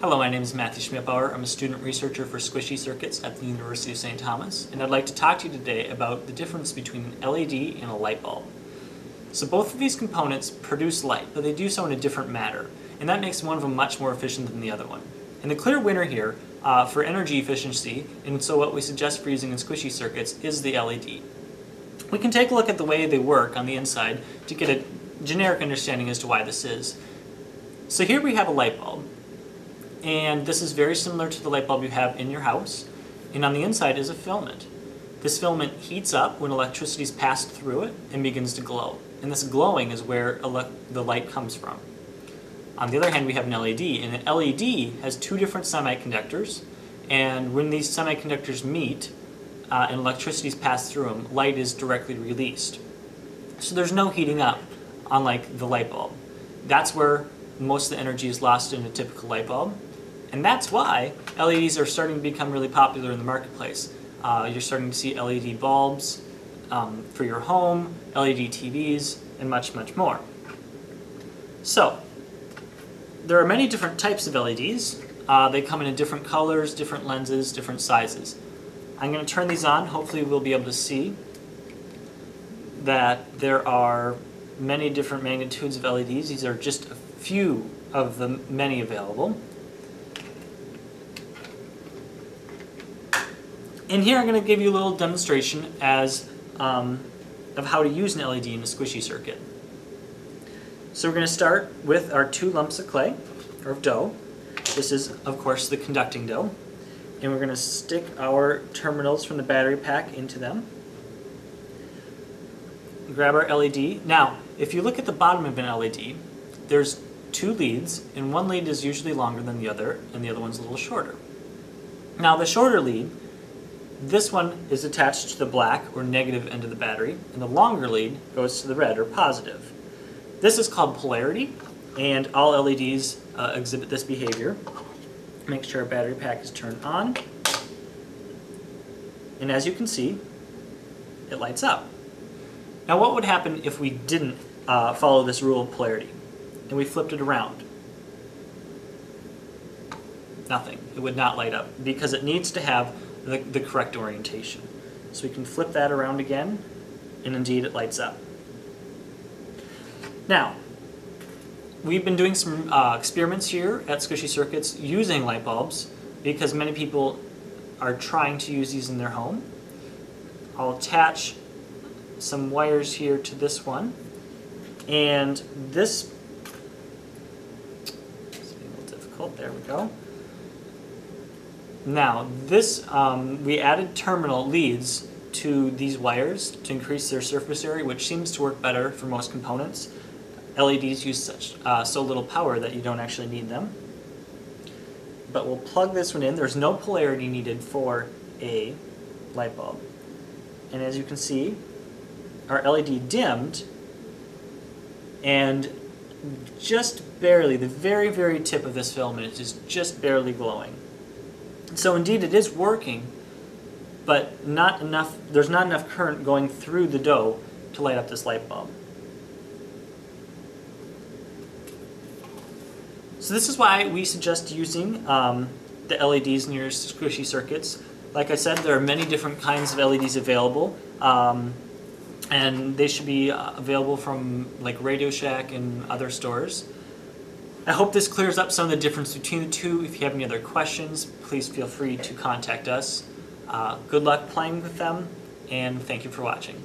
Hello, my name is Matthew Schmidbauer. I'm a student researcher for Squishy Circuits at the University of St. Thomas, and I'd like to talk to you today about the difference between an LED and a light bulb. So both of these components produce light, but they do so in a different manner, and that makes one of them much more efficient than the other one. And the clear winner here for energy efficiency, and so what we suggest for using in Squishy Circuits, is the LED. We can take a look at the way they work on the inside to get a generic understanding as to why this is. So here we have a light bulb. And this is very similar to the light bulb you have in your house. And on the inside is a filament. This filament heats up when electricity is passed through it and begins to glow. And this glowing is where the light comes from. On the other hand, we have an LED, and an LED has two different semiconductors. And when these semiconductors meet and electricity is passed through them, light is directly released. So there's no heating up, unlike the light bulb. That's where most of the energy is lost in a typical light bulb. And that's why LEDs are starting to become really popular in the marketplace. You're starting to see LED bulbs for your home, LED TVs, and much, much more. So, there are many different types of LEDs. They come in different colors, different lenses, different sizes. I'm going to turn these on. Hopefully we'll be able to see that there are many different magnitudes of LEDs. These are just a few of the many available. And here I'm going to give you a little demonstration of how to use an LED in a squishy circuit. So we're going to start with our 2 lumps of clay, or of dough. This is, of course, the conducting dough. And we're going to stick our terminals from the battery pack into them. Grab our LED. Now, if you look at the bottom of an LED, there's 2 leads, and one lead is usually longer than the other, and the other one's a little shorter. Now, the shorter lead, this one is attached to the black or negative end of the battery, and the longer lead goes to the red or positive. This is called polarity, and all LEDs exhibit this behavior. Make sure our battery pack is turned on, and as you can see, it lights up. Now what would happen if we didn't follow this rule of polarity, and we flipped it around? Nothing. It would not light up, because it needs to have the correct orientation. So we can flip that around again, and indeed it lights up. Now, we've been doing some experiments here at Squishy Circuits using light bulbs, because many people are trying to use these in their home. I'll attach some wires here to this one, and this is a little difficult. There we go. Now, this we added terminal leads to these wires to increase their surface area, which seems to work better for most components. LEDs use so little power that you don't actually need them. But we'll plug this one in. There's no polarity needed for a light bulb. And as you can see, our LED dimmed, and just barely, the very, very tip of this filament is just barely glowing. So indeed it is working, but not enough, there's not enough current going through the dough to light up this light bulb. So this is why we suggest using the LEDs in your squishy circuits. Like I said, there are many different kinds of LEDs available, and they should be available from like Radio Shack and other stores. I hope this clears up some of the difference between the two. If you have any other questions, please feel free to contact us. Good luck playing with them, and thank you for watching.